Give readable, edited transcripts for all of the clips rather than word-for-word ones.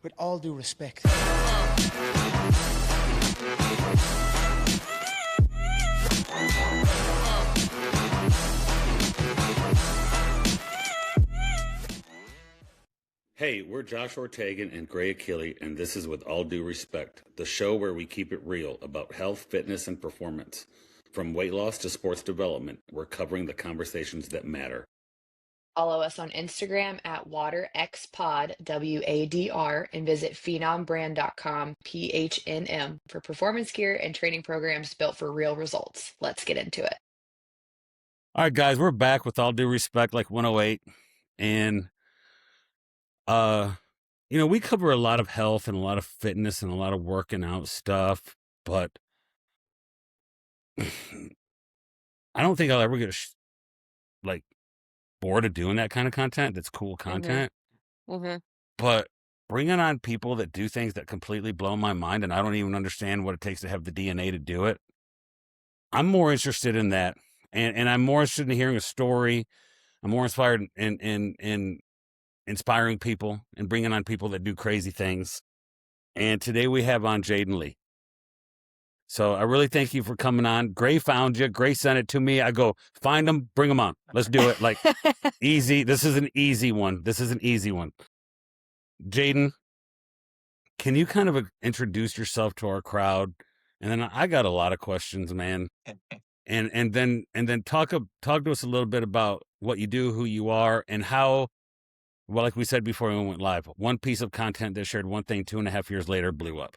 with all due respect. Hey, we're Josh Ortegon and Gray Achille, and this is With All Due Respect, the show where we keep it real about health, fitness, and performance. From weight loss to sports development, we're covering the conversations that matter. Follow us on Instagram at WaterXPod, WADR, and visit phenombrand.com, PHNM, for performance gear and training programs built for real results. Let's get into it. All right, guys, we're back with All Due Respect, like 108. And, we cover a lot of health and a lot of fitness and a lot of working out stuff, but I don't think I'll ever get, bored of doing that kind of content. That's cool content. But bringing on people that do things that completely blow my mind, and I don't even understand what it takes to have the DNA to do it, I'm more interested in that. And I'm more interested in hearing a story. I'm more inspired in inspiring people and bringing on people that do crazy things. And today we have on Jayden Lee. So I really thank you for coming on. Gray found you. Gray sent it to me. I go, find them, bring them on. Let's do it. Like, easy. This is an easy one. Jayden, can you kind of introduce yourself to our crowd? And then I got a lot of questions, man. And then talk to us a little bit about what you do, who you are, and how, well, like we said before we went live, one piece of content that shared one thing 2.5 years later blew up.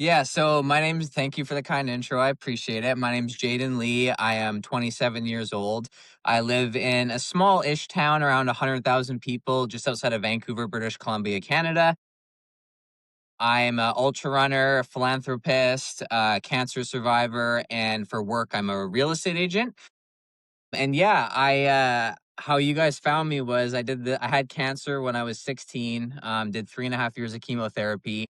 Yeah, so thank you for the kind intro. I appreciate it. My name's Jayden Lee. I am 27 years old. I live in a small-ish town around 100,000 people just outside of Vancouver, British Columbia, Canada. I'm an ultra runner, philanthropist, cancer survivor, and for work, I'm a real estate agent. And yeah, how you guys found me was I had cancer when I was 16, did 3.5 years of chemotherapy.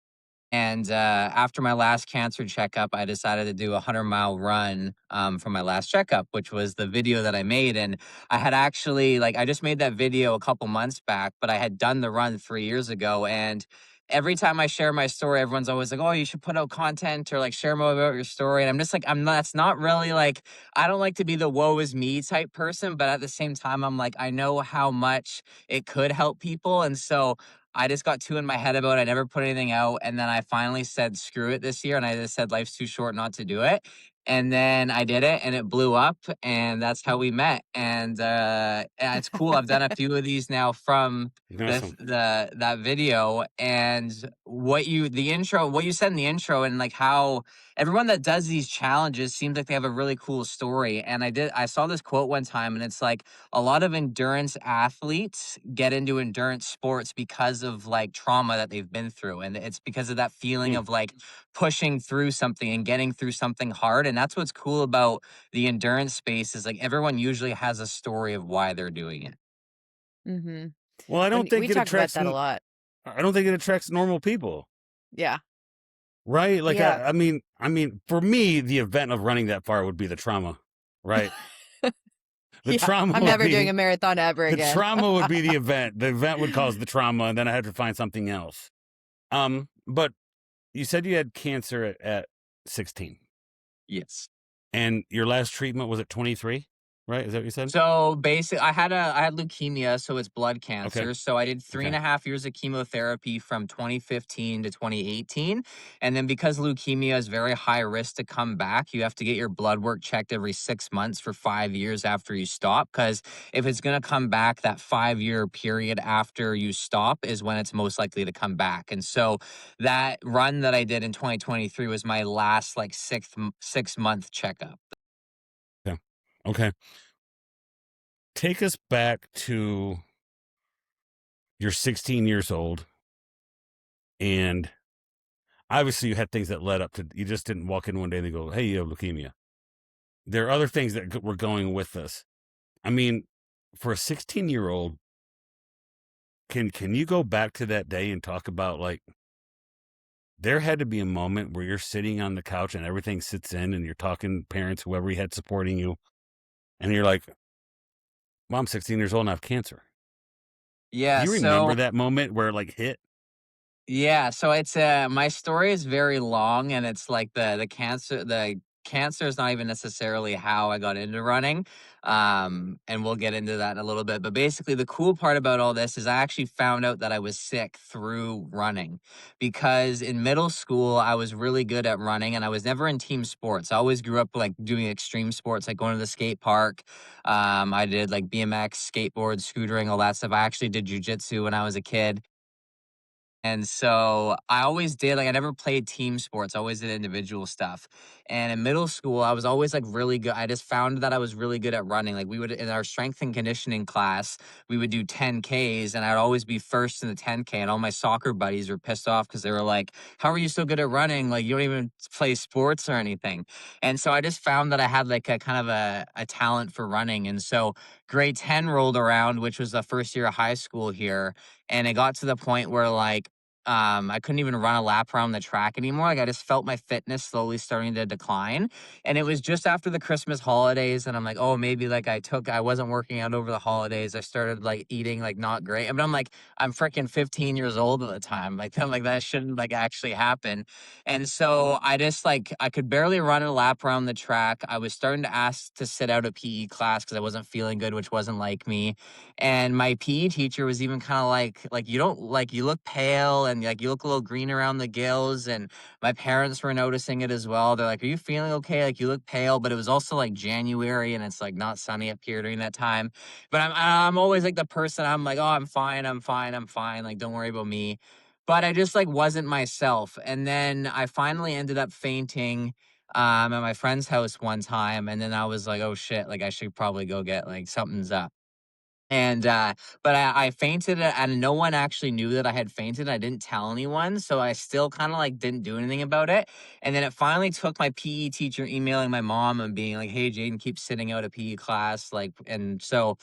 And after my last cancer checkup, I decided to do a 100-mile run for my last checkup, which was the video that I made. And I had actually, I just made that video a couple months back, but I had done the run 3 years ago. And every time I share my story, everyone's always like, oh, you should put out content or share more about your story. And I'm just like, that's not really I don't like to be the woe is me type person. But at the same time, I'm like, I know how much it could help people. And so I just got too in my head about it. I never put anything out. And then I finally said, screw it this year. And I just said, life's too short not to do it. And then I did it and it blew up. And that's how we met. And it's cool. I've done a few of these now from that video. And what you said in the intro and how everyone that does these challenges seems like they have a really cool story. And I saw this quote one time and it's like, a lot of endurance athletes get into endurance sports because of trauma that they've been through. And it's because of that feeling of pushing through something and getting through something hard. And that's what's cool about the endurance space is everyone usually has a story of why they're doing it. Mm-hmm. Well, I don't think we it talk attracts about that a lot. I don't think it attracts normal people. Yeah. Right? Yeah. I mean, for me, the event of running that far would be the trauma, right? Trauma. I'm never doing a marathon ever again. The trauma would be the event. The event would cause the trauma, and then I had to find something else. But you said you had cancer at 16. Yes. And your last treatment was at 23, right? Is that what you said? So basically, I had leukemia, so it's blood cancer. Okay. So I did 3.5 years of chemotherapy from 2015 to 2018. And then because leukemia is very high risk to come back, you have to get your blood work checked every 6 months for 5 years after you stop. Because if it's going to come back, that 5-year period after you stop is when it's most likely to come back. And so that run that I did in 2023 was my last 6-month checkup. Yeah. Okay. Take us back to you're 16 years old, and obviously you had things that led up to, you just didn't walk in one day and they go, hey, you have leukemia. There are other things that were going with this. I mean, for a 16-year-old, can you go back to that day and talk about there had to be a moment where you're sitting on the couch and everything sits in and you're talking parents, whoever you had supporting you, and you're like, well, I'm 16 years old and I have cancer. Yeah. Do you remember that moment where it hit? Yeah, so it's my story is very long, and it's like the cancer is not even necessarily how I got into running. And we'll get into that in a little bit. But basically the cool part about all this is I actually found out that I was sick through running, because in middle school I was really good at running and I was never in team sports. I always grew up like doing extreme sports, like going to the skate park. I did like BMX, skateboard, scootering, all that stuff. I actually did jujitsu when I was a kid. And so I always did like I never played team sports. I always did individual stuff. And in middle school, I was always like really good. I just found that I was really good at running. Like we would in our strength and conditioning class, we would do 10Ks and I'd always be first in the 10K. And all my soccer buddies were pissed off because they were like, "How are you so good at running? Like you don't even play sports or anything." And so I just found that I had like a kind of a talent for running. And so grade 10 rolled around, which was the first year of high school here, and it got to the point where like I couldn't even run a lap around the track anymore. Like I just felt my fitness slowly starting to decline. And it was just after the Christmas holidays. And I'm like, oh, maybe like I wasn't working out over the holidays. I started like eating like not great. I mean, I'm like, I'm freaking 15 years old at the time. Like I'm like, that shouldn't like actually happen. And so I just like, I could barely run a lap around the track. I was starting to ask to sit out a PE class because I wasn't feeling good, which wasn't like me. And my PE teacher was even kind of like you don't like you look pale and like you look a little green around the gills. And my parents were noticing it as well. They're like, "Are you feeling okay? Like you look pale." But it was also like January and it's like not sunny up here during that time. But I'm always like the person. I'm like, "Oh, I'm fine. I'm fine. I'm fine. Like don't worry about me." But I just like wasn't myself. And then I finally ended up fainting at my friend's house one time. And then I was like, "Oh shit, like I should probably go get like something's up." And, but I fainted, and no one actually knew that I had fainted. I didn't tell anyone, so I still kinda, like, didn't do anything about it, and then it finally took my PE teacher emailing my mom and being like, "Hey, Jaden keeps sitting out a PE class," like and so,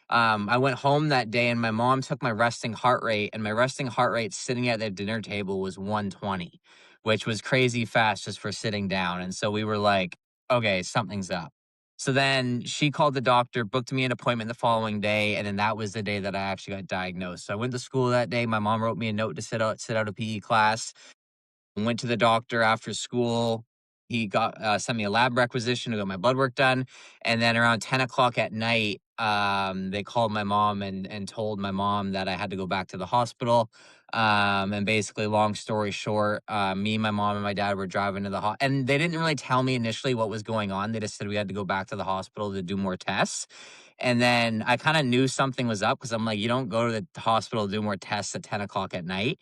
I went home that day, and my mom took my resting heart rate, and my resting heart rate sitting at the dinner table was 120, which was crazy fast just for sitting down, and so we were like, "Okay, something's up." So then she called the doctor, booked me an appointment the following day, and then that was the day that I actually got diagnosed. So I went to school that day. My mom wrote me a note to sit out a PE class. Went to the doctor after school. He got sent me a lab requisition to get my blood work done, and then around 10 o'clock at night, they called my mom and told my mom that I had to go back to the hospital. And basically, long story short, me, my mom, and my dad were driving to and they didn't really tell me initially what was going on. They just said we had to go back to the hospital to do more tests. And then I kind of knew something was up because I'm like, you don't go to the hospital to do more tests at 10 o'clock at night.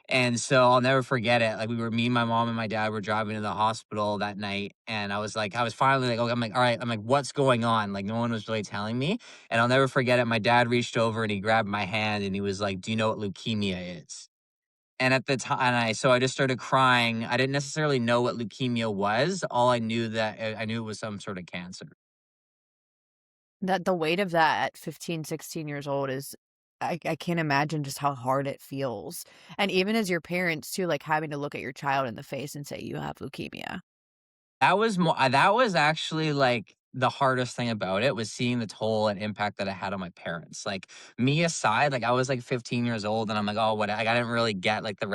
And so I'll never forget it. Like me, my mom, and my dad were driving to the hospital that night, and I was finally like, okay, I'm like, all right, I'm like, what's going on? Like, no one was really telling me, and I'll never forget it. My dad reached over and he grabbed my hand and he was like, "Do you know what leukemia is?" And at the time, I just started crying. I didn't necessarily know what leukemia was. All I knew that I knew it was some sort of cancer. That the weight of that at 15, 16 years old is I can't imagine just how hard it feels. And even as your parents too, like having to look at your child in the face and say you have leukemia. That was actually, like, the hardest thing about it was seeing the toll and impact that it had on my parents. Like, me aside, like, I was, like, 15 years old, and I'm like, "Oh, what," like, I didn't really get, like, the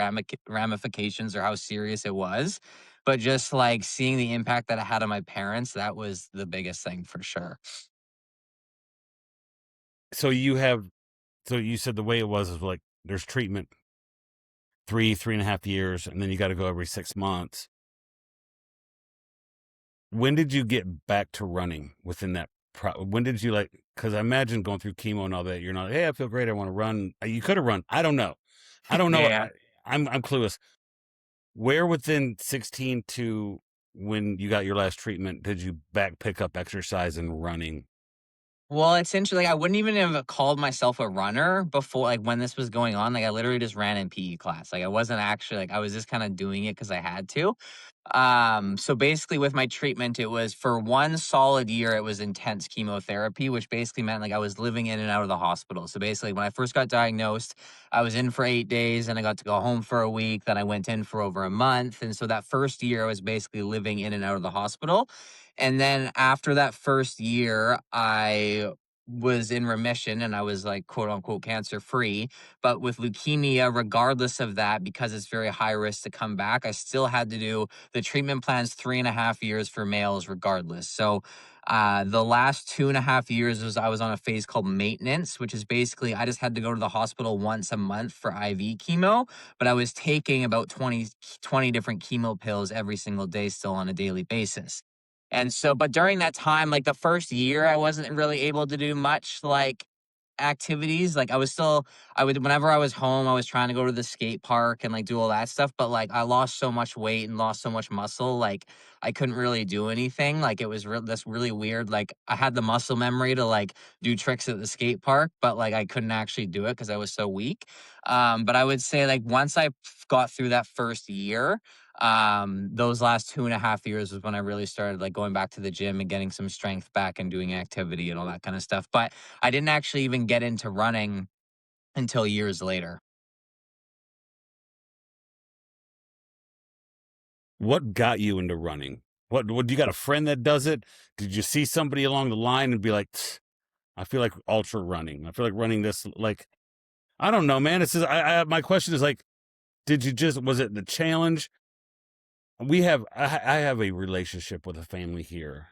ramifications or how serious it was, but just, like, seeing the impact that it had on my parents, that was the biggest thing for sure. So you said the way it was is like there's treatment 3.5 years, and then you got to go every 6 months. When did you get back to running within that? When did you like? Because I imagine going through chemo and all that, you're not. Hey, I feel great. I want to run. You could have run. I don't know. I don't know. Yeah. I'm clueless. Where within 16 to when you got your last treatment did you back pick up exercise and running? Well, it's interesting, like, I wouldn't even have called myself a runner before like, when this was going on, like, I literally just ran in PE class, like, I wasn't actually like, I was just kinda doing it because I had to. So basically with my treatment, it was for 1 solid year, it was intense chemotherapy, which basically meant like I was living in and out of the hospital. So basically, when I first got diagnosed, I was in for 8 days and I got to go home for a week. Then I went in for over a month. And so that first year, I was basically living in and out of the hospital. And then after that first year, I was in remission and I was like quote unquote cancer free. But with leukemia, regardless of that, because it's very high risk to come back, I still had to do the treatment plans 3.5 years for males, regardless. So the last 2.5 years was I was on a phase called maintenance, which is basically I just had to go to the hospital once a month for IV chemo, but I was taking about 20 different chemo pills every single day, still on a daily basis. And so, but during that time, like the first year, I wasn't really able to do much like activities. Like I would, whenever I was home, I was trying to go to the skate park and like do all that stuff. But like I lost so much weight and lost so much muscle, like I couldn't really do anything. Like it was that's really weird. Like I had the muscle memory to like do tricks at the skate park, but like I couldn't actually do it because I was so weak. But I would say like once I got through that first year, those last 2.5 years was when I really started like going back to the gym and getting some strength back and doing activity and all that kind of stuff. But I didn't actually even get into running until years later. What got you into running? What you got a friend that does it? Did you see somebody along the line and be like, I feel like ultra running. I feel like running this, like, I don't know, man. It's just, my question is like, did you just, was it the challenge? I have a relationship with a family here,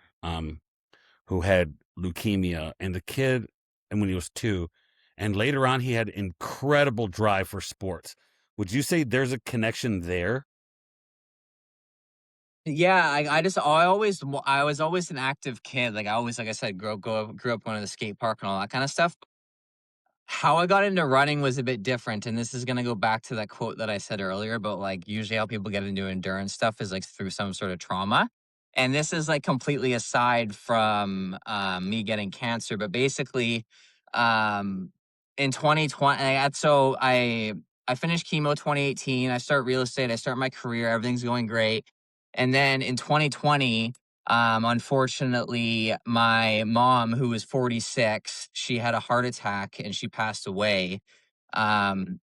who had leukemia, and the kid, and when he was 2, and later on he had incredible drive for sports. Would you say there's a connection there? Yeah, I was always an active kid. Like I always, like I said, grew up going to the skate park and all that kind of stuff. How I got into running was a bit different, and this is gonna go back to that quote that I said earlier about, like, usually how people get into endurance stuff is, like, through some sort of trauma, and this is, like, completely aside from, me getting cancer, but basically, um, in 2020, I finished chemo 2018, I start real estate, I start my career, everything's going great, and then in 2020, unfortunately, my mom, who was 46, she had a heart attack and she passed away um,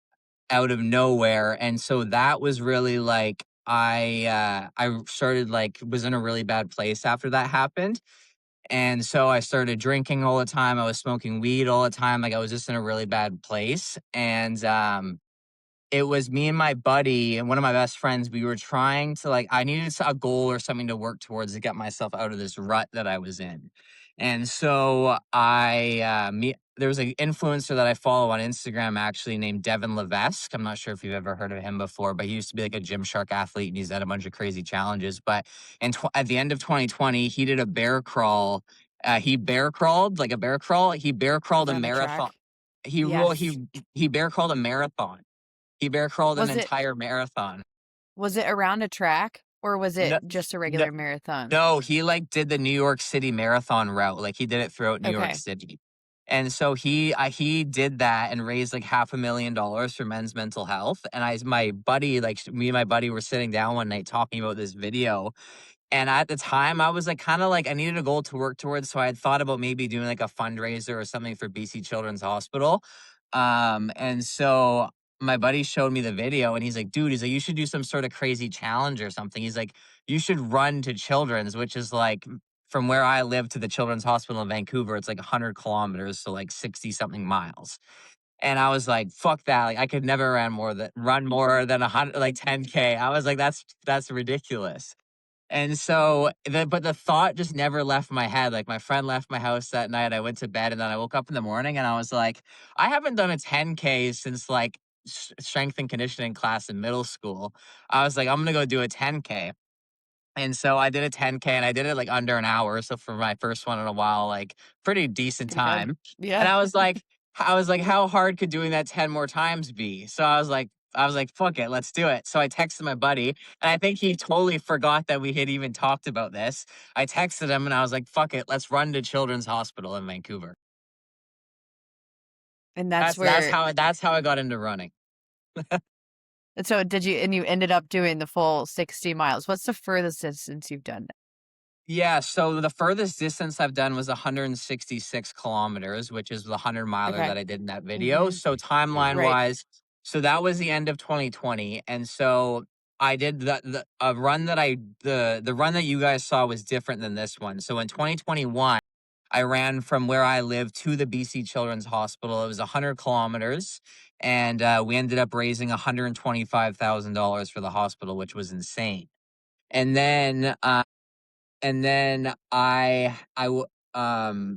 out of nowhere. And so that was really like I started like was in a really bad place after that happened. And so I started drinking all the time. I was smoking weed all the time. Like I was just in a really bad place. And it was me and my buddy and one of my best friends. We were trying to like, I needed a goal or something to work towards to get myself out of this rut that I was in. And so there was an influencer that I follow on Instagram actually named Devin Levesque. I'm not sure if you've ever heard of him before, but he used to be like a Gymshark athlete and he's had a bunch of crazy challenges. But at the end of 2020, he did a bear crawl. He bear crawled like a bear crawl. He bear crawled a Around a marathon. track? He well, Yes. he bear crawled a marathon. He bear crawled an Was it entire marathon. was it around a track or was it No, just a no, regular marathon? no, he like did the New York City marathon route. Like he did it throughout New York Okay. City. And so he did that and raised like $500,000 for men's mental health. And my buddy, like me and my buddy were sitting down one night talking about this video. And at the time, I was like, kind of like, I needed a goal to work towards. So I had thought about maybe doing like a fundraiser or something for BC Children's Hospital. And so my buddy showed me the video and he's like, dude, he's like, you should do some sort of crazy challenge or something. He's like, you should run to Children's, which is like from where I live to the Children's Hospital in Vancouver, it's like 100 kilometers, so like 60 something miles. And I was like, fuck that. Like I could never run more than 100, like 10K. I was like, that's ridiculous. And so, but the thought just never left my head. Like my friend left my house that night. I went to bed and then I woke up in the morning and I was like, I haven't done a 10K since like strength and conditioning class in middle school. I was like, I'm gonna go do a 10K. And so I did a 10K and I did it like under an hour. So for my first one in a while, like pretty decent Pretty good. time. And Yeah. I was like, how hard could doing that 10 more times be? So I was like, fuck it, let's do it. So I texted my buddy, and I think he totally forgot that we had even talked about this. I texted him and I was like, fuck it, let's run to Children's Hospital in Vancouver. And that's where That's how I got into running. and so you ended up doing the full 60 miles. What's the furthest distance you've done? Yeah, so the furthest distance I've done was 166 kilometers, which is the 100 miler Okay. that I did in that video. Mhm. So timeline Right. wise, so that was the end of 2020, and so I did the a run that I the run that you guys saw was different than this one. So in 2021, I ran from where I live to the BC Children's Hospital. It was 100 kilometers, and we ended up raising $125,000 for the hospital, which was insane. And then and then and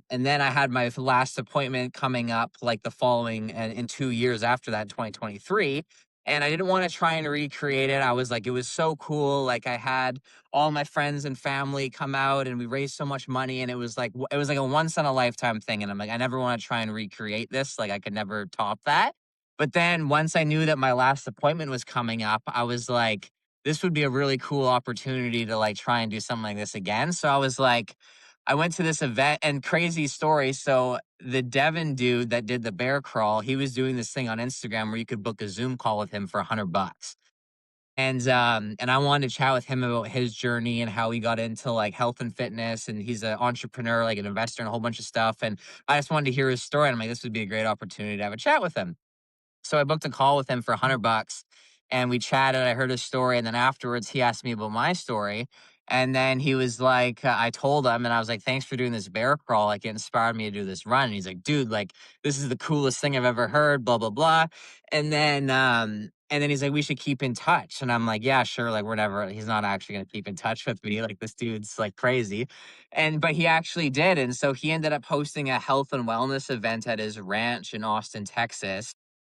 then I had my last appointment coming up like the following and in 2 years after that, 2023. And I didn't want to try and recreate it. I was like, it was so cool. Like I had all my friends and family come out and we raised so much money. And it was like a once in a lifetime thing. And I'm like, I never want to try and recreate this. Like I could never top that. But then once I knew that my last appointment was coming up, I was like, this would be a really cool opportunity to like try and do something like this again. So I was like, I went to this event and crazy story. So the Devon dude that did the bear crawl, he was doing this thing on Instagram where you could book a Zoom call with him for $100. And I wanted to chat with him about his journey and how he got into like health and fitness. And he's an entrepreneur, like an investor and a whole bunch of stuff. And I just wanted to hear his story. And I'm like, this would be a great opportunity to have a chat with him. So I booked a call with him for $100 and we chatted. I heard his story. And then afterwards, he asked me about my story. And then he was like, I told him, and I was like, thanks for doing this bear crawl. Like, it inspired me to do this run. And he's like, dude, like, this is the coolest thing I've ever heard, blah, blah, blah. And then he's like, we should keep in touch. And I'm like, yeah, sure. Like, whatever. He's not actually going to keep in touch with me. Like, this dude's like crazy. But he actually did. And so he ended up hosting a health and wellness event at his ranch in Austin, Texas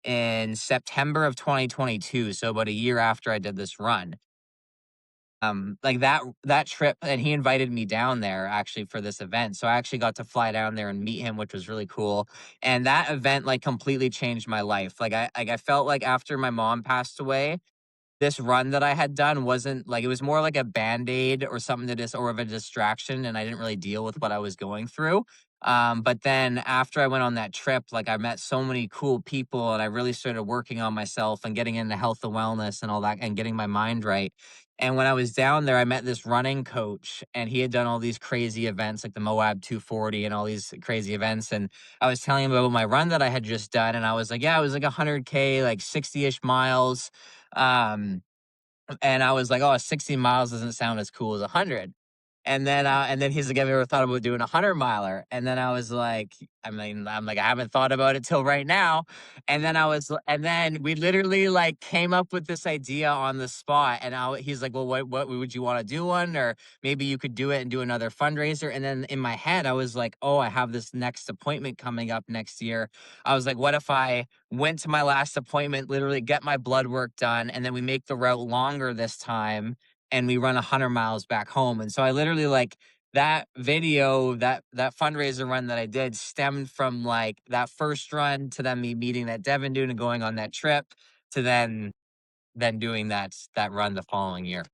in September of 2022, so about a year after I did this run. Like that trip, and he invited me down there actually for this event. So I actually got to fly down there and meet him, which was really cool. And that event like completely changed my life. I felt like after my mom passed away, this run that I had done wasn't like, it was more like a band-aid or something that is or of a distraction, and I didn't really deal with what I was going through. But then after I went on that trip, like I met so many cool people and I really started working on myself and getting into health and wellness and all that and getting my mind right. And when I was down there, I met this running coach and he had done all these crazy events like the Moab 240 and all these crazy events. And I was telling him about my run that I had just done. And I was like, yeah, it was like 100K, like 60-ish miles. Um, and I was like, "Oh, 60 miles doesn't sound as cool as 100." And then he's like, "Have you ever thought about doing a 100 miler?" And then I was like, I'm like, I haven't thought about it till right now. And then we literally like came up with this idea on the spot. And he's like, "Well, what would you want to do one, or maybe you could do it and do another fundraiser?" And then in my head, I was like, "Oh, I have this next appointment coming up next year." I was like, "What if I went to my last appointment, literally get my blood work done, and then we make the route longer this time and we run 100 miles back home." And so I literally like that video, that fundraiser run that I did stemmed from like that first run to then me meeting that Devon dude and going on that trip to then doing that run the following year.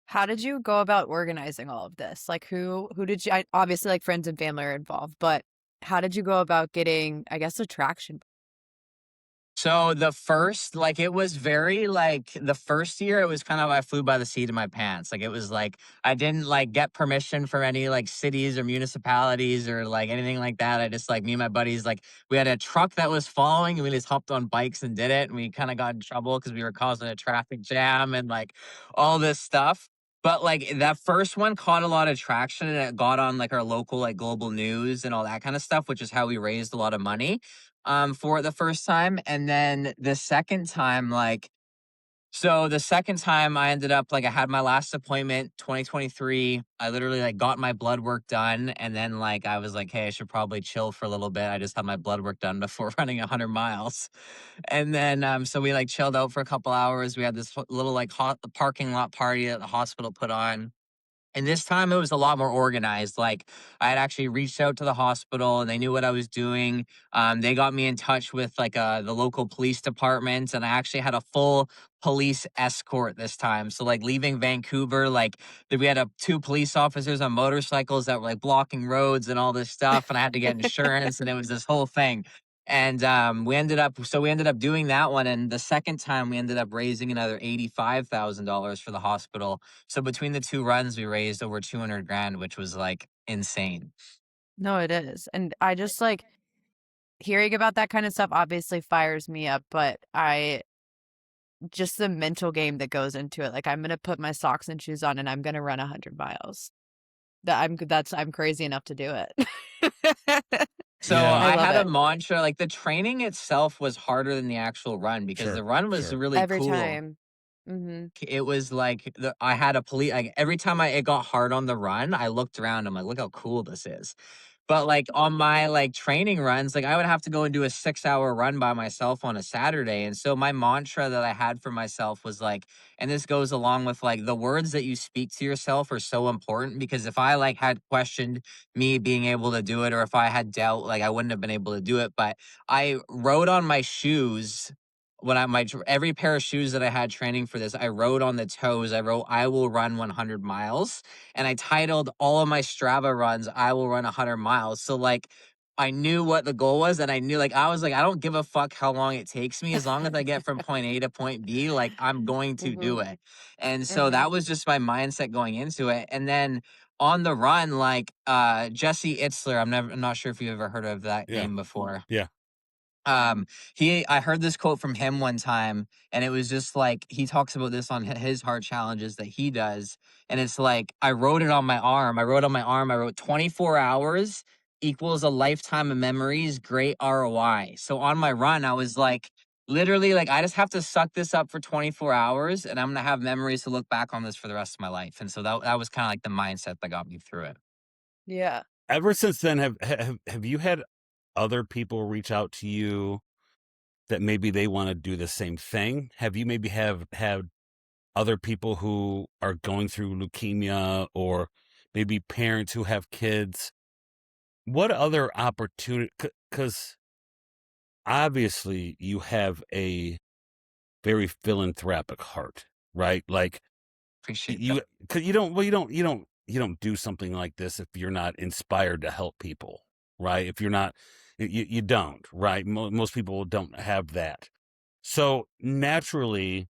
How did you go about organizing all of this? Like who did you obviously like friends and family are involved, but how did you go about getting, I guess, attraction? So the first, like, it was very like the first year, it was kind of I flew by the seat of my pants. Like, it was like I didn't like get permission from any like cities or municipalities or like anything like that. I just like me and my buddies, like, we had a truck that was following and we just hopped on bikes and did it. And we kind of got in trouble because we were causing a traffic jam and like all this stuff. But like that first one caught a lot of traction and it got on like our local like global news and all that kind of stuff, which is how we raised a lot of money for it the first time. And then the second time, like, so the second time I ended up like I had my last appointment 2023. I literally like got my blood work done and then like I was like, hey, I should probably chill for a little bit. I just had my blood work done before running 100 miles. And then so we like chilled out for a couple hours. We had this little like hot parking lot party that the hospital put on. And this time it was a lot more organized. Like I had actually reached out to the hospital and they knew what I was doing. They got me in touch with like the local police department, and I actually had a full police escort this time. So like leaving Vancouver, like we had two police officers on motorcycles that were like blocking roads and all this stuff, and I had to get insurance, and it was this whole thing. And we ended up doing that one. And the second time we ended up raising another $85,000 for the hospital. So between the two runs, we raised over 200 grand, which was like insane. No, it is. And I just like hearing about that kind of stuff obviously fires me up, but I just the mental game that goes into it. Like I'm going to put my socks and shoes on and I'm going to run 100 miles. I'm crazy enough to do it. So Yeah, I I love had a it. mantra, like the training itself was harder than the actual run because sure, the run was sure. really Every cool. time. Mhm. It was like I had a police like every time it got hard on the run, I looked around. I'm like, look how cool this is. But like on my like training runs, like I would have to go and do a 6 hour run by myself on a Saturday. And so my mantra that I had for myself was like, and this goes along with like the words that you speak to yourself are so important because if I like had questioned me being able to do it, or if I had doubt, like I wouldn't have been able to do it. But I wrote on my shoes when every pair of shoes that I had training for this, I wrote on the toes, I wrote, I will run 100 miles. And I titled all of my Strava runs, I will run 100 miles. So, like, I knew what the goal was. And I knew, like, I was like, I don't give a fuck how long it takes me. As long as I get from point A to point B, like, I'm going to do Mhm. it. And so that Mhm. was just my mindset going into it. And then on the run, like, Jesse Itzler, I'm not sure if you've ever heard of that Yeah, name before. yeah. um I heard this quote from him one time, and it was just like he talks about this on his heart challenges that he does, and it's like I wrote it on my arm. I wrote 24 hours equals a lifetime of memories, great ROI. So on my run I was like, literally, like, I just have to suck this up for 24 hours and I'm gonna have memories to look back on this for the rest of my life. And so that was kind of like the mindset that got me through it. Yeah. Ever since then, have you had other people reach out to you that maybe they want to do the same thing? Have you maybe have had other people who are going through leukemia, or maybe parents who have kids? What other opportunity? Because obviously you have a very philanthropic heart, right? Like Appreciate that. you, because you don't, well, you don't do something like this if you're not inspired to help people, right? If you're not, you don't, right? Most people don't have that. So naturally,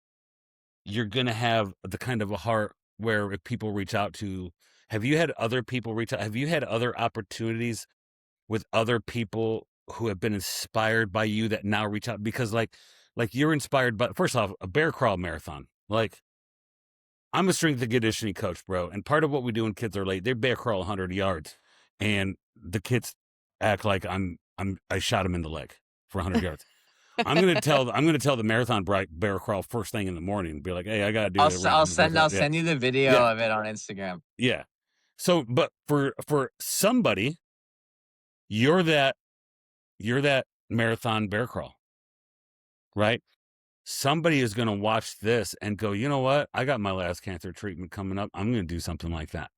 you're going to have the kind of a heart where if people reach out to, have you had other people reach out? Have you had other opportunities with other people who have been inspired by you that now reach out? Because like you're inspired by, first off, a bear crawl marathon. Like, I'm a strength and conditioning coach, bro. And part of what we do when kids are late, they bear crawl 100 yards, and the kids act like I shot him in the leg for 100 yards. I'm gonna tell the marathon bear crawl first thing in the morning and be like, hey, I gotta do the I'll yeah, send you the video yeah, of it on Instagram. yeah. So, but for somebody, you're that you're that marathon bear crawl, right? Somebody is going to watch this and go, you know what? I got my last cancer treatment coming up. I'm going to do something like that.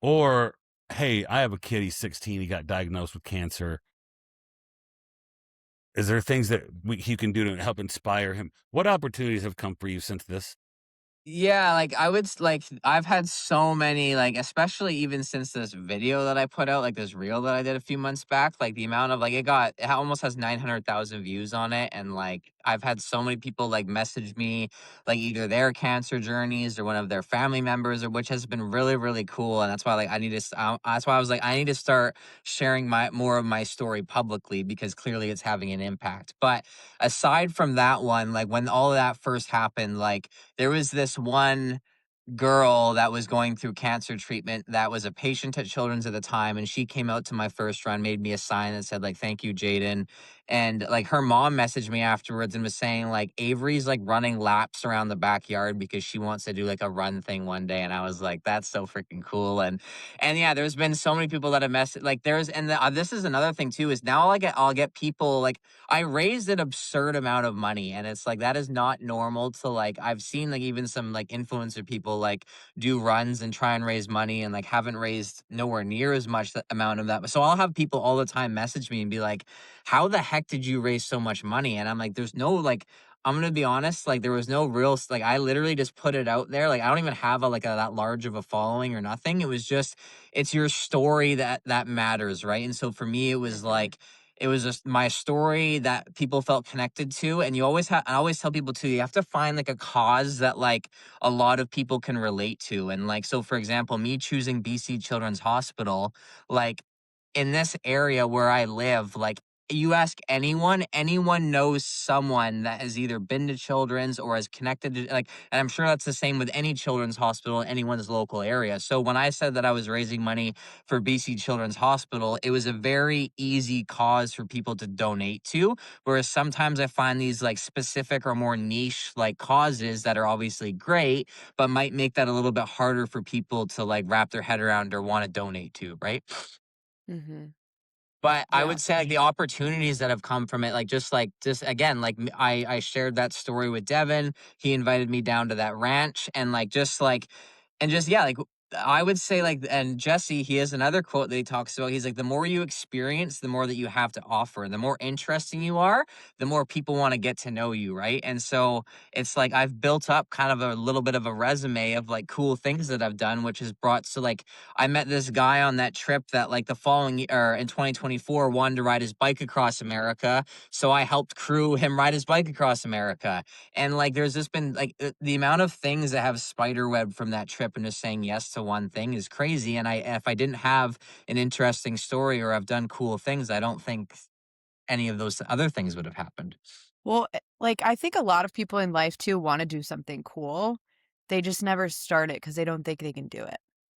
Or, hey, I have a kid. He's 16. He got diagnosed with cancer. Is there things that he can do to help inspire him? What opportunities have come for you since this? Yeah, like like I've had so many, like, especially even since this video that I put out, like this reel that I did a few months back, like the amount of like it almost has 900,000 views on it. And like I've had so many people like message me like either their cancer journeys or one of their family members, or which has been really, really cool. And that's why like that's why I was like, I need to start sharing my more of my story publicly because clearly it's having an impact. But aside from that one, like when all of that first happened, like there was this one girl that was going through cancer treatment that was a patient at Children's at the time, and she came out to my first run, made me a sign that said like thank you, Jayden. And like her mom messaged me afterwards and was saying like Avery's like running laps around the backyard because she wants to do like a run thing one day. And I was like, that's so freaking cool. And yeah, there's been so many people that have messaged like this is another thing too, is now I'll get people like I raised an absurd amount of money, and it's like that is not normal to like I've seen like even some like influencer people like do runs and try and raise money and like haven't raised nowhere near as much amount of that. So I'll have people all the time message me and be like, "How the heck did you raise so much money?" And I'm like, "There's no like." I'm gonna be honest, like there was no real like I literally just put it out there. Like I don't even have that large of a following or nothing. It was just it's your story that matters, right? And so for me, it was Mhm. like it was just my story that people felt connected to. And I always tell people too, you have to find like a cause that like a lot of people can relate to. And like, so for example, me choosing BC Children's Hospital, like in this area where I live, like you ask anyone, anyone knows someone that has either been to children's or has connected to, like, and I'm sure that's the same with any children's hospital in anyone's local area. So when I said that I was raising money for BC Children's Hospital, it was a very easy cause for people to donate to. Whereas sometimes I find these like specific or more niche like causes that are obviously great, but might make that a little bit harder for people to like wrap their head around or want to donate to, right? Mm-hmm. But I Yeah. would say, like, the opportunities that have come from it, like, just again, like, I shared that story with Devin. He invited me down to that ranch, and, yeah, like, I would say, like, and Jesse, he has another quote that he talks about. He's like, "The more you experience, the more that you have to offer. The more interesting you are, the more people wanna get to know you," right? And so, it's like I've built up kind of a little bit of a resume of, like, cool things that I've done, which has brought so, like, I met this guy on that trip that like the following or in 2024 wanted to ride his bike across America. So I helped crew him ride his bike across America. And like there's just been like the amount of things that have spiderweb from that trip and just saying yes to one thing is crazy. And if I didn't have an interesting story or I've done cool things, I don't think any of those other things would have happened. Well, like, I think a lot of people in life too wanna do something cool. They just never start it because they don't think they can do it.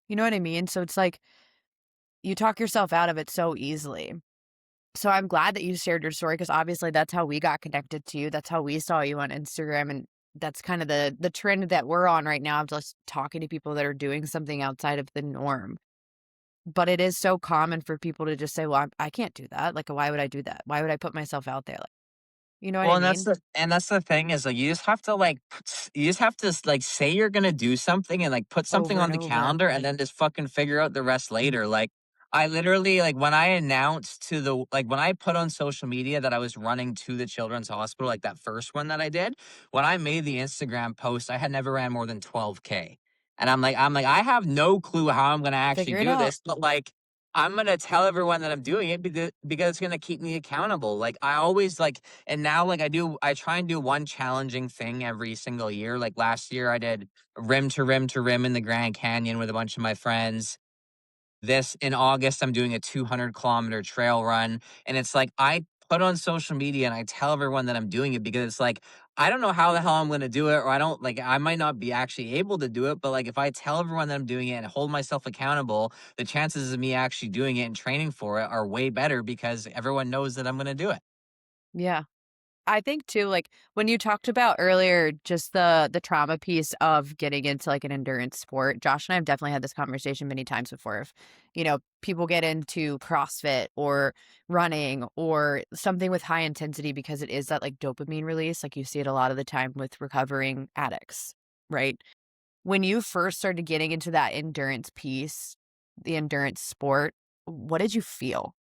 You know what I mean? So it's like, you talk yourself out of it so easily. So I'm glad that you shared your story because obviously that's how we got connected to you. That's how we saw you on Instagram, and that's kind of the trend that we're on right now of just talking to people that are doing something outside of the norm. But it is so common for people to just say, "Well, I can't do that. Like, why would I do that? Why would I put myself out there?" Like, you know what Well, I and mean? that's the thing is like you just have to like you just have to like say you're gonna do something and like put something Over on and the over. calendar and then just fucking figure out the rest later. Like I literally like when I announced to the like when I put on social media that I was running to the children's hospital, like that first one that I did, when I made the Instagram post, I had never ran more than 12K. And I'm like, I have no clue how I'm gonna actually Figure it do out. this, but like I'm gonna tell everyone that I'm doing it because it's gonna keep me accountable. Like I always like and now, like, I try and do one challenging thing every single year. Like last year, I did rim to rim to rim in the Grand Canyon with a bunch of my friends. This in August, I'm doing a 200-kilometer trail run. And it's like, I put on social media and I tell everyone that I'm doing it because it's like, I don't know how the hell I'm going to do it, or I don't like, I might not be actually able to do it. But like, if I tell everyone that I'm doing it and hold myself accountable, the chances of me actually doing it and training for it are way better because everyone knows that I'm going to do it. Yeah. I think too, like when you talked about earlier, just the trauma piece of getting into like an endurance sport. Josh and I have definitely had this conversation many times before. If people get into CrossFit or running or something with high intensity because it is that like dopamine release, like you see it a lot of the time with recovering addicts, right? When you first started getting into that endurance piece, the endurance sport, what did you feel?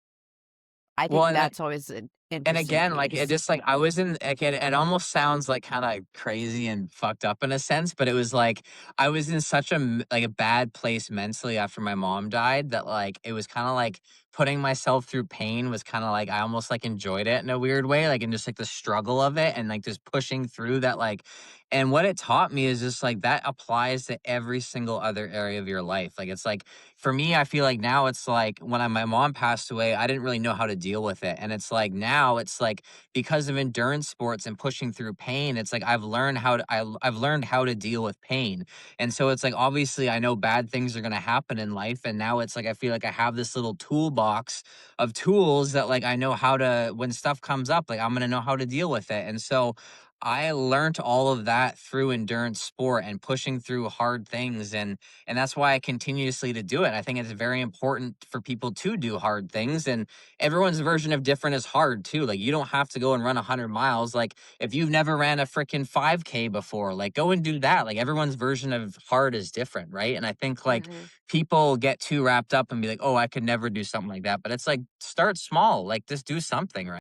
I Well, think that's always an and interesting again, like, it piece. just, like, I was in like, it almost sounds, like, kinda crazy and fucked up in a sense, but it was, like, I was in such like, a bad place mentally after my mom died that, like, it was kinda, like, putting myself through pain was kinda, like, I almost, like, enjoyed it in a weird way, like, and just, like, the struggle of it and, like, just pushing through that, like and what it taught me is just, like, that applies to every single other area of your life, like, it's, like for me, I feel like now it's, like, when my mom passed away, I didn't really know how to deal with it, and it's, like, now it's, like, because of endurance sports and pushing through pain, it's, like, I've learned how to deal with pain, and so it's, like, obviously, I know bad things are gonna happen in life, and now it's, like, I feel like I have this little toolbox of tools that, like, I know how to when stuff comes up, like, I'm gonna know how to deal with it, and so I learned all of that through endurance sport and pushing through hard things, and that's why I continuously to do it. I think it's very important for people to do hard things, and everyone's version of different is hard too. Like you don't have to go and run 100 miles. Like if you've never ran a freaking 5K before, like go and do that. Like everyone's version of hard is different, right? And I think like Mhm. people get too wrapped up and be like, oh, I could never do something like that. But it's like start small, like just do something, right?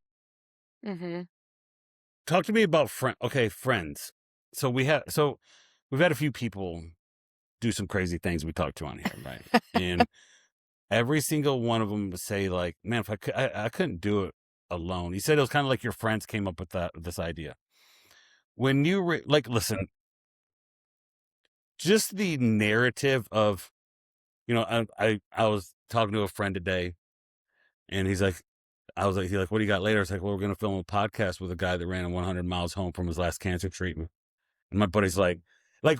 Mhm. Talk to me about friends. So we've had a few people do some crazy things we talked to on here, right? And every single one of them would say like, "Man, if I couldn't do it alone." You said it was kind of like your friends came up with this idea. When you like, listen, just the narrative of, I was talking to a friend today, and he's like, I was like, he's like, what do you got later? It's like, well, we're going to film a podcast with a guy that ran 100 miles home from his last cancer treatment. And my buddy's like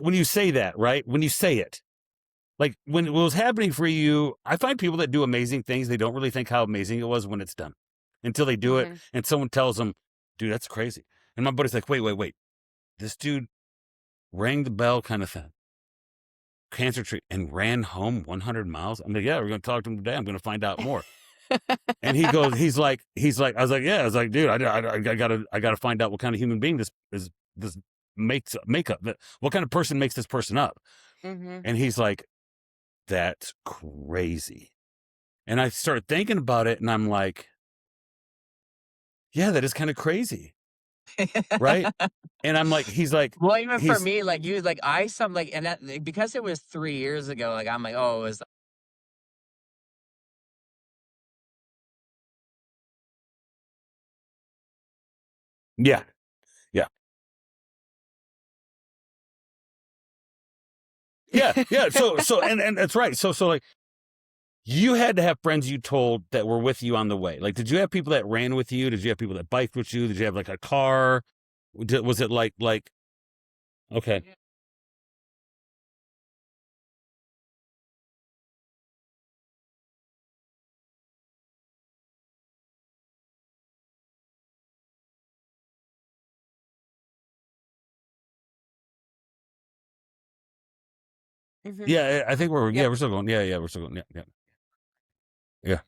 when you say that, right? When you say it, like when it was happening for you, I find people that do amazing things, they don't really think how amazing it was when it's done until they do it. And someone tells them, dude, that's crazy. And my buddy's like, wait. This dude rang the bell kind of thing. Cancer treat and ran home 100 miles. I'm like, yeah, we're going to talk to him today. I'm going to find out more. And he goes, he's like, I was like, yeah, I was like, dude, I gotta find out what kind of human being this makes up. What kind of person makes this person up? And he's like, that's crazy. And I started thinking about it, and I'm like, yeah, that is kind of crazy, right? And I'm like, he's like, Well, even for me, like you, like and that because it was 3 years ago, like I'm like, oh, it was yeah, yeah, yeah. So, and that's right. So, like, you had to have friends you told that were with you on the way. Like, did you have people that ran with you? Did you have people that biked with you? Did you have like a car? Was it like, okay. Yeah, I think we're, Yep. we're still going. Yeah, we're still going. Yeah.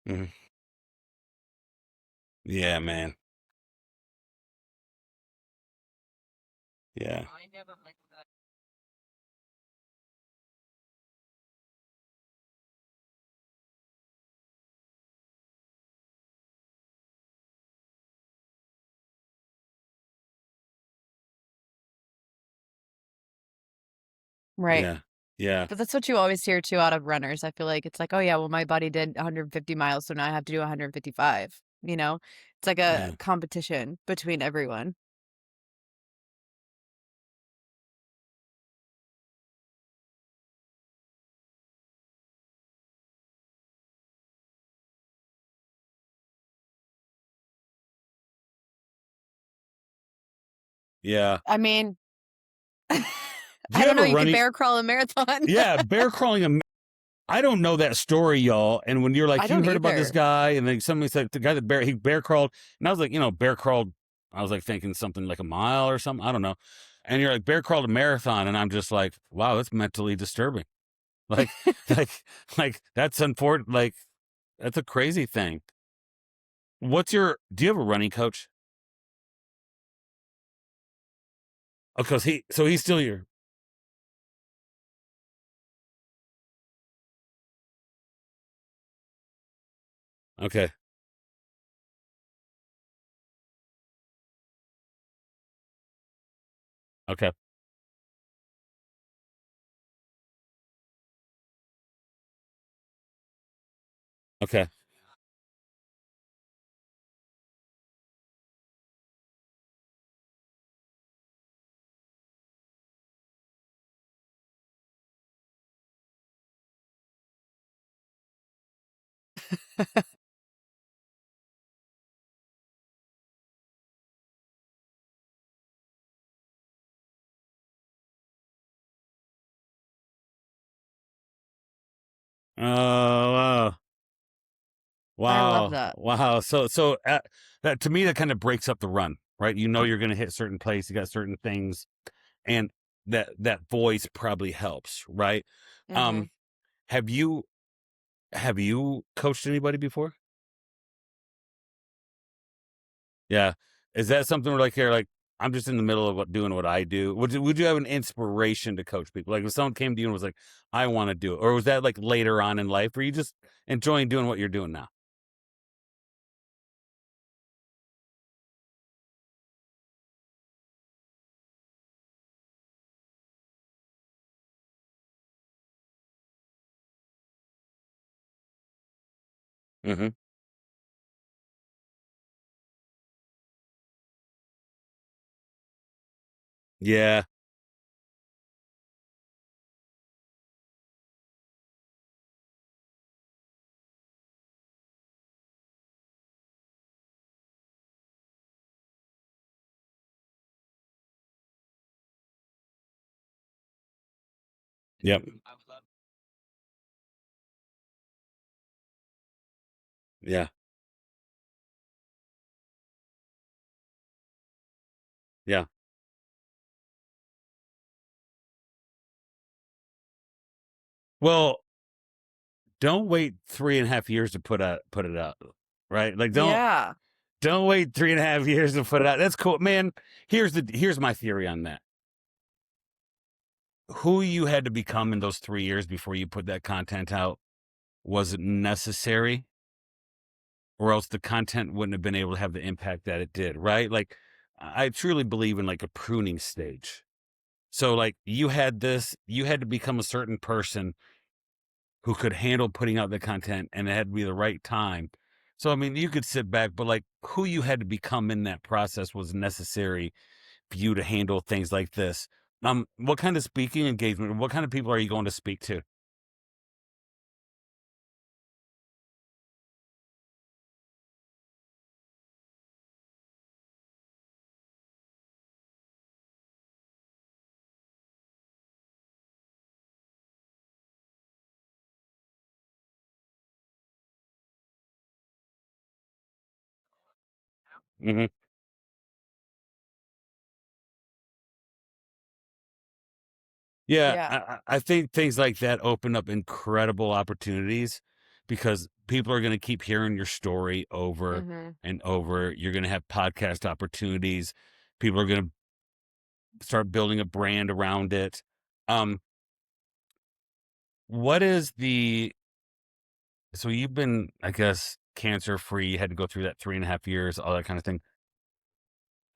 Mhm. Yeah, man. Yeah. Right. Yeah. Yeah. But that's what you always hear too out of runners. I feel like it's like, "Oh, yeah, well, my buddy did 150 miles, so now I have to do 155." You know? It's like a Yeah. competition between everyone. Yeah. I mean, Do I you don't have know, a you could running? bear crawl a marathon. Yeah, bear crawling. I don't know that story, y'all. And when you're I like, you don't heard about this either. guy, and then somebody said the guy that he bear crawled, and I was like, bear crawled. I was like thinking something like a mile or something. I don't know. And you're like, bear crawled a marathon, and I'm just like, wow, that's mentally disturbing. Like, like, that's unfortunate. Like, that's a crazy thing. Do you have a running coach? Oh, because he's still here. Okay. Okay. Okay. Oh, wow. I love Wow. that. Wow. That to me, that kind of breaks up the run, right? You're going to hit certain place. You got certain things, and that voice probably helps, right? Mhm. Um, have you coached anybody before? Yeah. Is that something where like you're like, I'm just in the middle of doing what I do? Would you have an inspiration to coach people? Like if someone came to you and was like, I want to do it, or was that like later on in life, where you just enjoying doing what you're doing now? Hmm. Yeah. Yep. Yeah. Yeah. Well, don't wait 3.5 years to put it out. Right? Like Yeah. don't wait 3.5 years to put it out. That's cool. Man, here's my theory on that. Who you had to become in those 3 years before you put that content out wasn't necessary, or else the content wouldn't have been able to have the impact that it did, right? Like, I truly believe in like a pruning stage. So, like, you had to become a certain person who could handle putting out the content, and it had to be the right time. So, I mean, you could sit back, but like, who you had to become in that process was necessary for you to handle things like this. What kind of speaking engagement? What kind of people are you going to speak to? Hmm. Yeah, Yeah. I think things like that open up incredible opportunities because people are going to keep hearing your story over Mhm. and over. You're going to have podcast opportunities. People are going to start building a brand around it. Um, what is the so you've been, I guess, cancer free, had to go through that 3.5 years, all that kind of thing.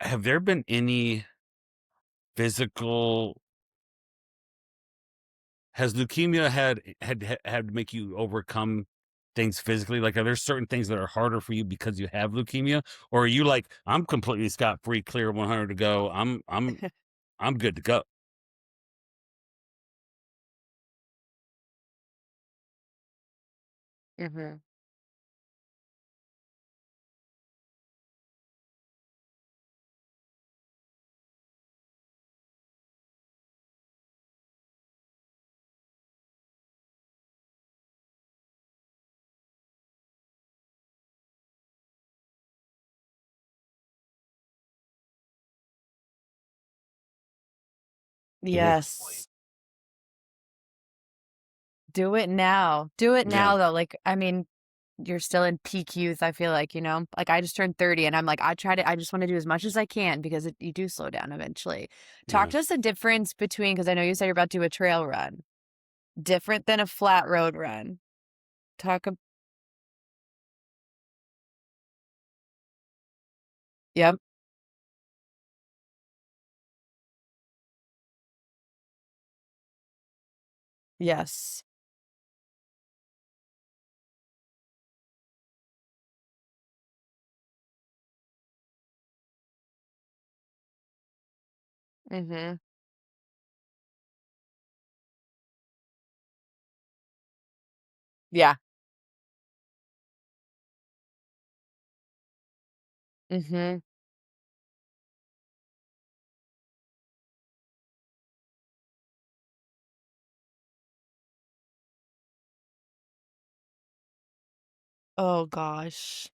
Have there been any physical Has leukemia had to make you overcome things physically? Like, are there certain things that are harder for you because you have leukemia, or are you like, I'm completely scot free, clear, 100 to go. I'm good to go. Mhm. Mhm. Yes. Do it now. Do it Yeah, now, though. Like, I mean, you're still in peak youth, I feel like, you know? Like, I just turned 30 and I'm like, I just want to do as much as I can because you do slow down eventually. Talk yeah. to us the difference between, because I know you said you're about to do a trail run, different than a flat road run. Talk, yep. Yes. Mm-hmm. Yeah. Mm-hmm. Oh, gosh.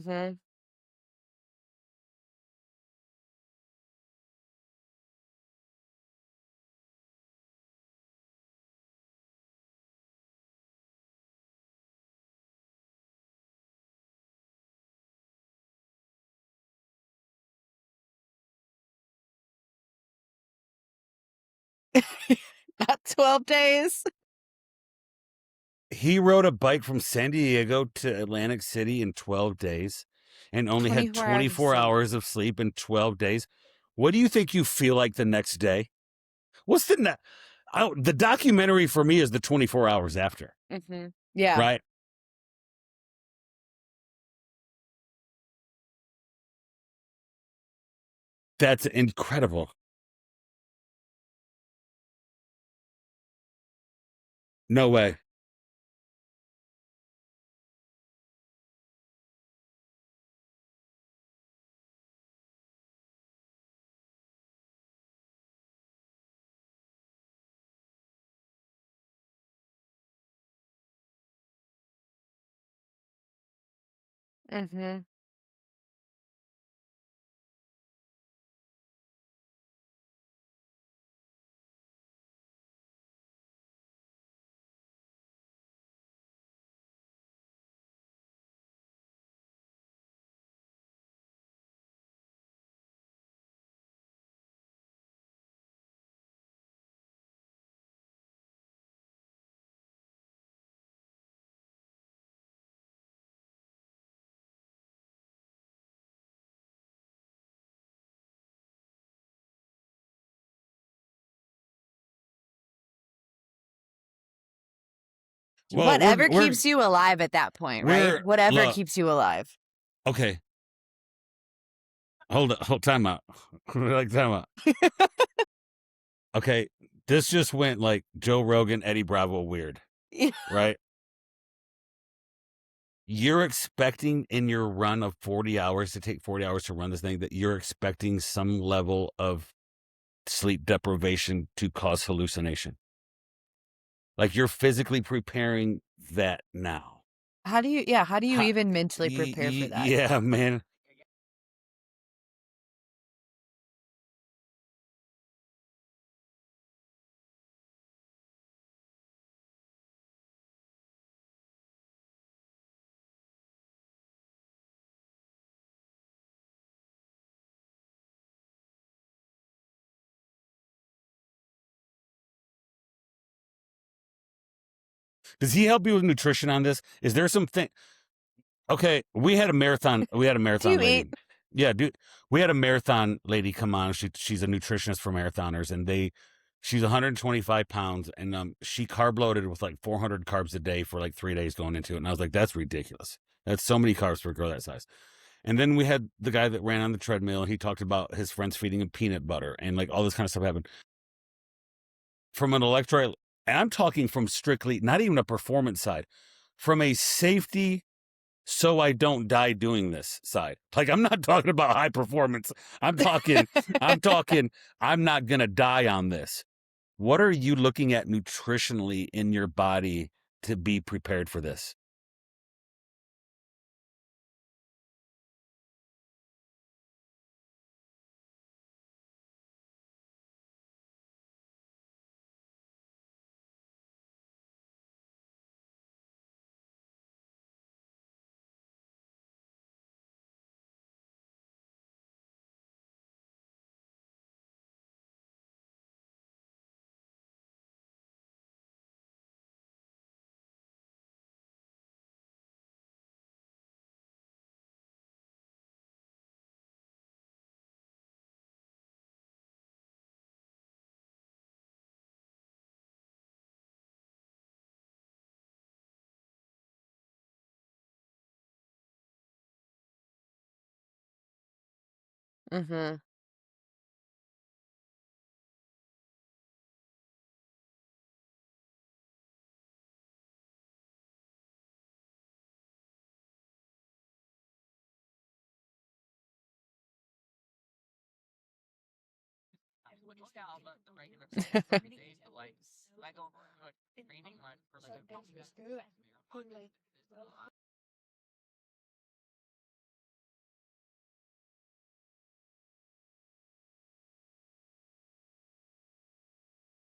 Mhm. 12 days. He rode a bike from San Diego to Atlantic City in 12 days and only had 24 hours of 24 sleep. hours of sleep in 12 days. What do you think you feel like the next day? What's the documentary for me is the 24 hours after, Mhm. Yeah. right? That's incredible. No way. Mhm. Well, Whatever keeps you alive at that point, right? Whatever look, keeps you alive. okay. Hold time out. Like time out. Okay, this just went like Joe Rogan, Eddie Bravo weird, right? You're expecting in your run of 40 hours to take 40 hours to run this thing that you're expecting some level of sleep deprivation to cause hallucination. Like you're physically preparing that now. How do you even mentally prepare for that? Yeah, man. Does he help you with nutrition on this? Is there something? Okay, we had a marathon. We had a Do marathon you lady. eat? Yeah, dude. We had a marathon lady come on. She's a nutritionist for marathoners, and she's 125 pounds, and she carb loaded with like 400 carbs a day for like 3 days going into it. And I was like, that's ridiculous. That's so many carbs for a girl that size. And then we had the guy that ran on the treadmill, and he talked about his friends feeding him peanut butter and like all this kind of stuff happened from an electrolyte. And I'm talking from strictly not even a performance side, from a safety so I don't die doing this side. Like I'm not talking about high performance. I'm talking I'm not going to die on this. What are you looking at nutritionally in your body to be prepared for this? Mhm.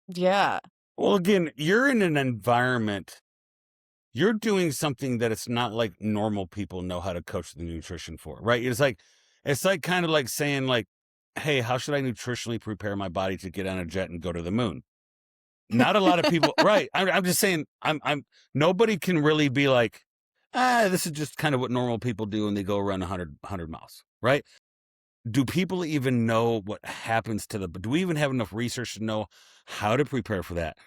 Yeah. Well, again, you're in an environment, you're doing something that it's not like normal people know how to coach the nutrition for, right? It's like kind of like saying like, hey, how should I nutritionally prepare my body to get on a jet and go to the moon? Not a lot of people, right? I'm just saying, nobody can really be like, this is just kind of what normal people do when they go around 100 miles, right? Do people even know what happens to do we even have enough research to know how to prepare for that?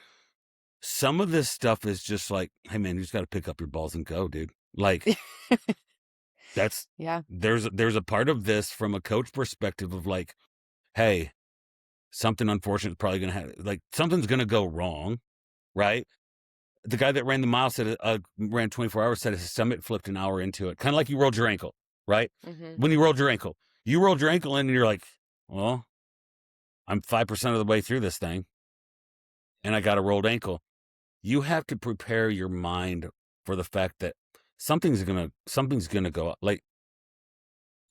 Some of this stuff is just like, hey man, you just got to pick up your balls and go, dude. Like that's, Yeah. there's a part of this from a coach perspective of like, hey, something unfortunate is probably going to like something's going to go wrong, right? The guy that ran the mile said, ran 24 hours, said his stomach flipped an hour into it. Kind of like you rolled your ankle, right? Mm-hmm. When you rolled your ankle in and you're like, well, I'm 5% of the way through this thing and I got a rolled ankle. You have to prepare your mind for the fact that something's going to go up. Like,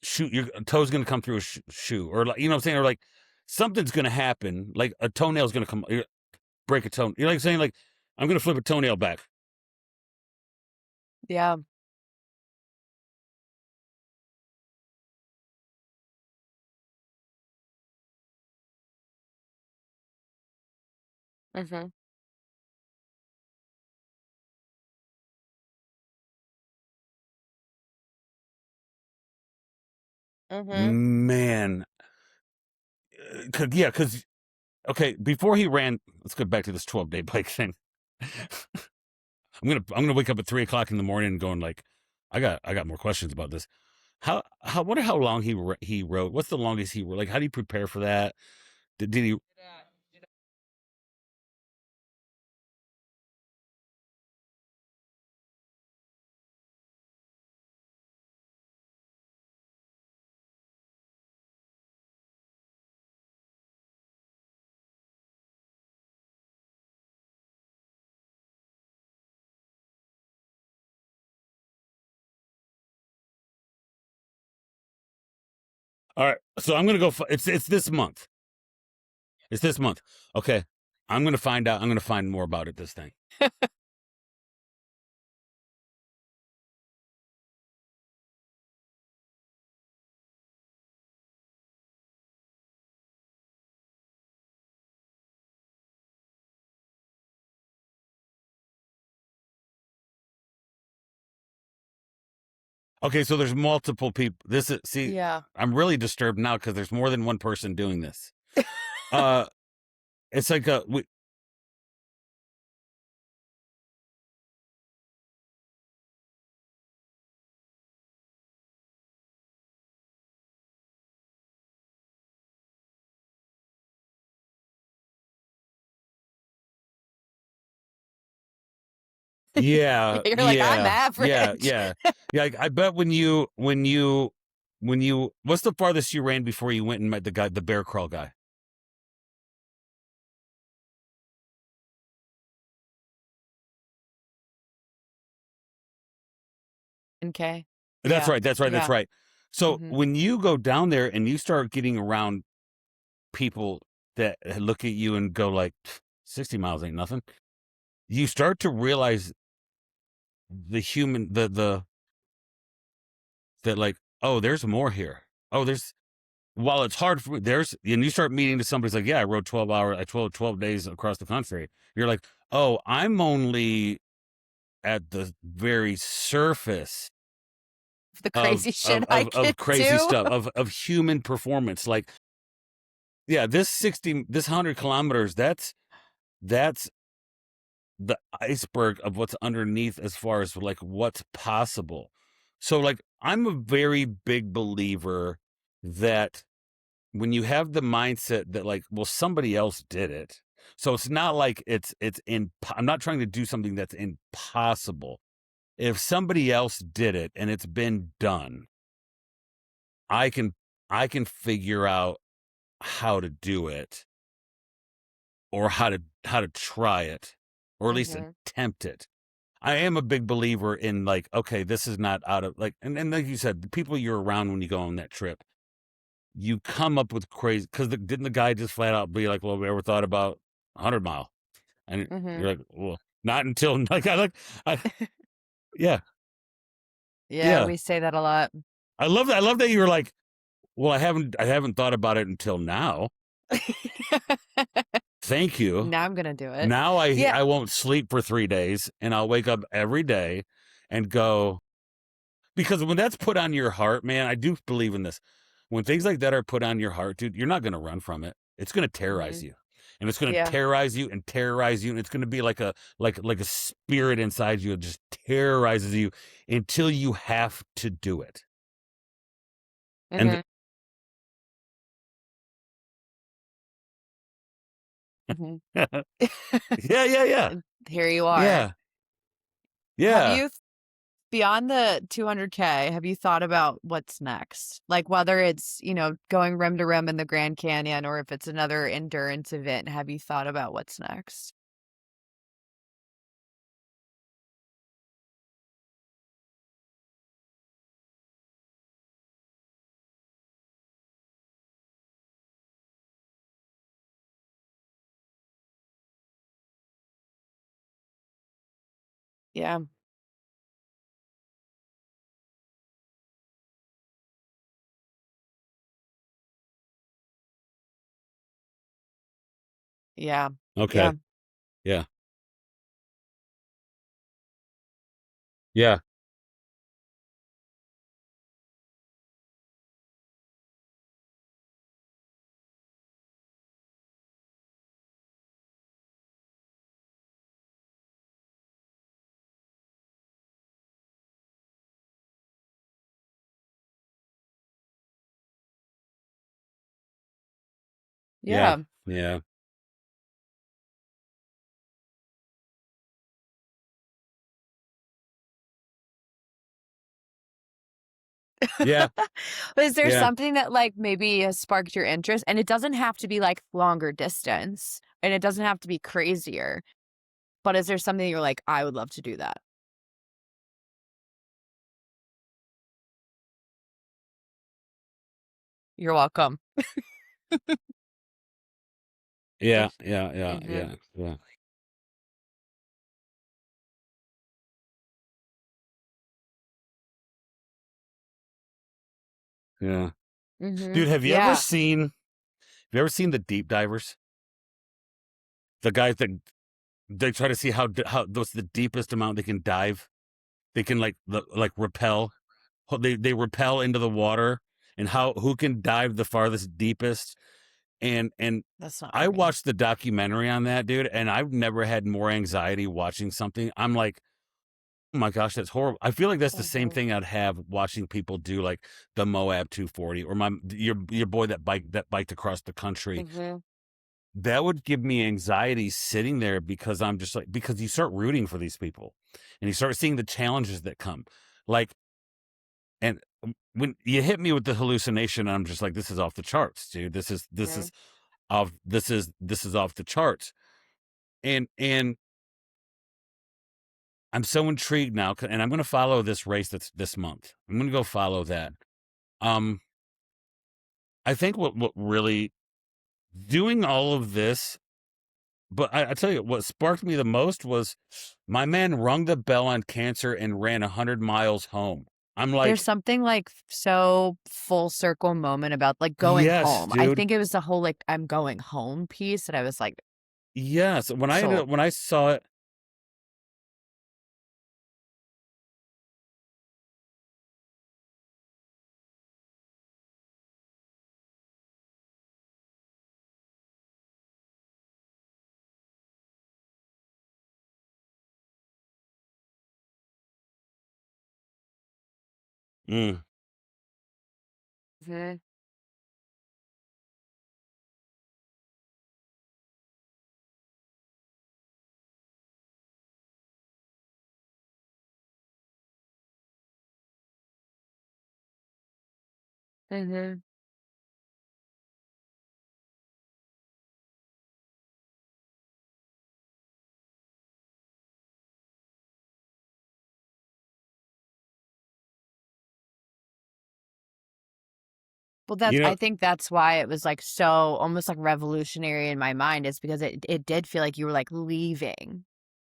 shoot, your toe's going to come through a shoe or like, you know what I'm saying? Or like something's going to happen. Like a toenail's going to come, break a toe. You're like saying like, I'm going to flip a toenail back. Yeah. Mm-hmm. Mm-hmm. Man, because okay, before he ran, let's go back to this 12-day bike thing. I'm gonna wake up at 3:00 in the morning and going like, I got more questions about this. Wonder how long he rode. What's the longest he rode? Like, how do you prepare for that? Did he? All right, so I'm gonna go. It's this month. It's this month. Okay, I'm gonna find out. I'm gonna find more about it. This thing. Okay, so there's multiple people. This is Yeah. I'm really disturbed now because there's more than one person doing this. Uh, it's like yeah, You're like, I'm yeah, yeah, average. yeah, yeah. I bet when you, what's the farthest you ran before you went and met the bear crawl guy? Okay. That's Yeah. right. That's right. That's Yeah. right. So Mm-hmm. when you go down there and you start getting around people that look at you and go like, 60 miles ain't nothing. You start to realize the human, that like, oh, there's more here. Oh, while it's hard for me, and you start meeting to somebody's like, yeah, I rode 12 hours, I 12 days across the country. You're like, oh, I'm only at the very surface The crazy shit I of get crazy to. stuff, of human performance. Like, yeah, this 100 kilometers, that's the iceberg of what's underneath as far as like what's possible. So like, I'm a very big believer that when you have the mindset that like, well, somebody else did it. So it's not like I'm not trying to do something that's impossible. If somebody else did it and it's been done, I can figure out how to do it or how to try it or at least Mm-hmm. attempt it. I am a big believer in like, okay, this is not out of like, and like you said, the people you're around when you go on that trip, you come up with crazy, because didn't the guy just flat out be like, well, we ever thought about 100 mile. And Mhm. you're like, well, not until I yeah, Yeah, yeah. we say that a lot. I love that you were like, well, I haven't thought about it until now. Thank you. Now I'm gonna do it. Now Yeah. I won't sleep for 3 days, and I'll wake up every day and go, because when that's put on your heart, man, I do believe in this. When things like that are put on your heart, dude, you're not going to run from it. It's going to terrorize Mhm. you. And it's going to Yeah. terrorize you and terrorize you, and it's going to be like a spirit inside you that just terrorizes you until you have to do it. And Mhm. Mhm. yeah, yeah. And here you are. Yeah. Have Yeah. you beyond the 200K, have you thought about what's next? Like whether it's, going rim to rim in the Grand Canyon or if it's another endurance event, have you thought about what's next? Yeah. Yeah. Okay. Yeah. Yeah. Yeah. Yeah. Yeah. Yeah. Yeah. But is there Yeah. something that like maybe has sparked your interest? And it doesn't have to be like longer distance and it doesn't have to be crazier. But is there something you're like, I would love to do that? You're welcome. Yeah. Yeah. Yeah. Mhm. Yeah. Yeah. Yeah. Mhm. Dude, Yeah. have you ever seen the deep divers? The guys that they try to see how what's the deepest amount they can dive. They can like repel. They repel into the water, and how who can dive the farthest deepest. And That's not I for me. watched the documentary on that, dude, and I've never had more anxiety watching something. I'm like, oh my gosh, that's horrible. I feel like that's the same Mhm. thing I'd have watching people do like the Moab 240 or your boy that biked across the country. Mhm. That would give me anxiety sitting there, because I'm just like, because you start rooting for these people and you start seeing the challenges that come. Like, and when you hit me with the hallucination, I'm just like, this is off the charts, dude. Mhm. This is off the charts. And I'm so intrigued now, and I'm going to follow this race that's this month. I'm going to go follow that. Um, I think what really doing all of this, but I tell you what sparked me the most was my man rung the bell on cancer and ran 100 miles home. I'm There's like, something like so full circle moment about like going yes, home. I dude. think it was the whole like I'm going home piece that I was like Yes. sold. When I saw it, mm, Mhm. Mhm. Well, You I know, think that's why it was like so almost like revolutionary in my mind is because it did feel like you were like leaving,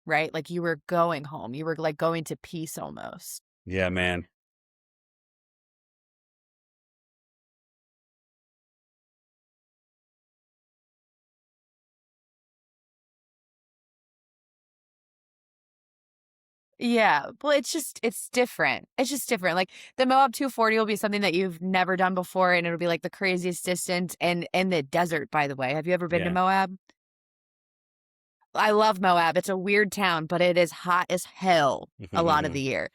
right? Like you were going home. You were like going to peace almost. yeah, man. Yeah, well, it's different. It's just different. Like the Moab 240 will be something that you've never done before, and it'll be like the craziest distance and in the desert, by the way. Have you ever been to Yeah. Moab? I love Moab. It's a weird town, but it is hot as hell a lot of the year.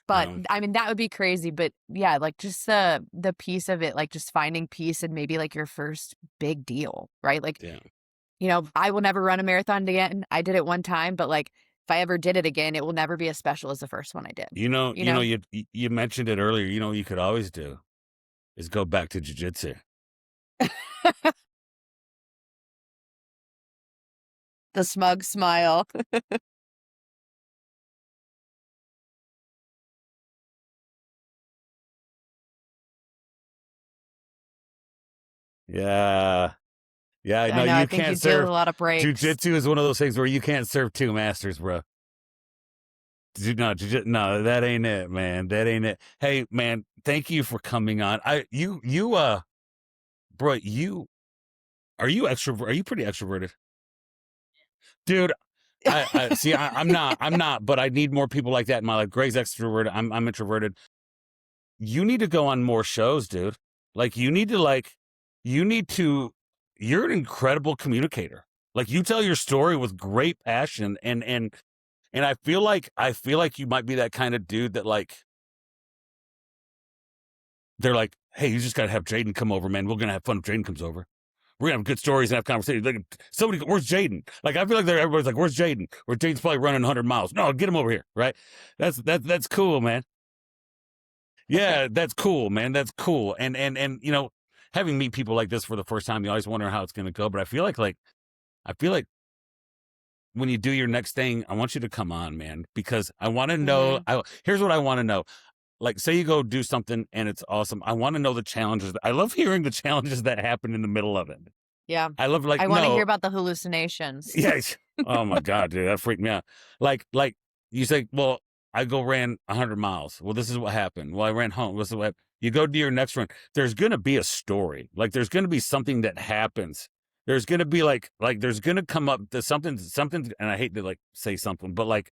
But Um, I mean, that would be crazy. But yeah, like just the piece of it, like just finding peace and maybe like your first big deal, right? Like, yeah. I will never run a marathon again. I did it one time, but like if I ever did it again, it will never be as special as the first one I did. You know? You mentioned it earlier. You know what you could always do is go back to jujitsu. The smug smile. Yeah. Yeah, I no, know. I you think you can't deal with serve. a lot of breaks. Jujitsu is one of those things where you can't serve two masters, bro. No, that ain't it, man. That ain't it. Hey, man, thank you for coming on. Bro, are you extrovert? Are you pretty extroverted, dude? I see. I'm not, but I need more people like that in my life. Greg's extroverted. I'm introverted. You need to go on more shows, dude. Like you need to. You're an incredible communicator. Like you tell your story with great passion, and I feel like you might be that kind of dude that like they're like, hey, you just gotta have Jayden come over, man. We're gonna have fun if Jayden comes over. We're gonna have good stories and have conversations. Like, somebody, where's Jayden? Like, I feel like everybody's like, where's Jayden? Where Jayden's probably running 100 miles. No, get him over here, right? That's cool, man. Yeah, that's cool, man. That's cool. And having meet people like this for the first time, you always wonder how it's gonna go. But I feel like when you do your next thing, I want you to come on, man, because I want to know. Hmm. Here's what I want to know. Like, say you go do something and it's awesome. I want to know the challenges. I love hearing the challenges that happen in the middle of it. Yeah. I love like I want to hear no, about the hallucinations. yes. Oh my god, dude, that freaked me out. Like you say, well, I ran 100 miles. Well, this is what happened. Well, I ran home. This is what happened. You go to your next run. There's gonna be a story. Like there's gonna be something that happens. There's gonna be like there's gonna come up to something. And I hate to like say something, but like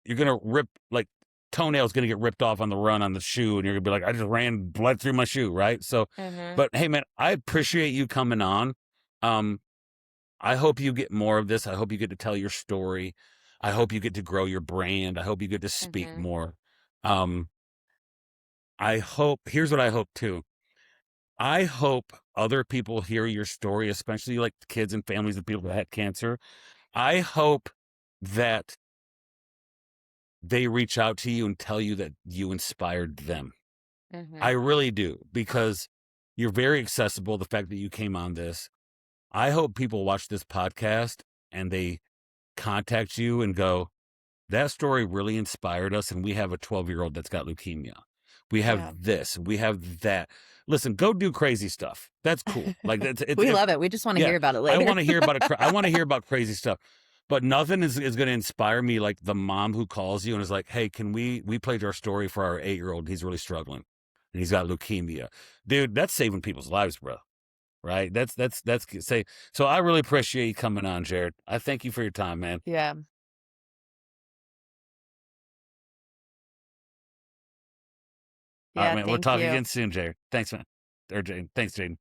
you're gonna rip like toenail's gonna get ripped off on the run on the shoe, and you're gonna be like, I just ran blood through my shoe, right? So, Hmm. but hey, man, I appreciate you coming on. Um, I hope you get more of this. I hope you get to tell your story. I hope you get to grow your brand. I hope you get to speak Hmm. more. Um, I hope. Here's what I hope too. I hope other people hear your story, especially like kids and families of people that had cancer. I hope that they reach out to you and tell you that you inspired them. I Hmm. really do, because you're very accessible. The fact that you came on this, I hope people watch this podcast and they contact you and go, that story really inspired us. And we have a 12-year-old that's got leukemia. We Yeah. have this, we have that. Listen, go do crazy stuff. That's cool. Like We love it. We just want to yeah, hear about it I later. want to hear about it. I want to hear about crazy stuff. But nothing is going to inspire me like the mom who calls you and is like, "Hey, can we played our story for our 8-year-old? He's really struggling, and he's got leukemia, dude. That's saving people's lives, bro. Right? That's say. So I really appreciate you coming on, Jared. I thank you for your time, man. Yeah. All right, Yeah. man. We'll Thank talk you. again soon, Jared. Thanks, man. Or Jane. Thanks, Jaden.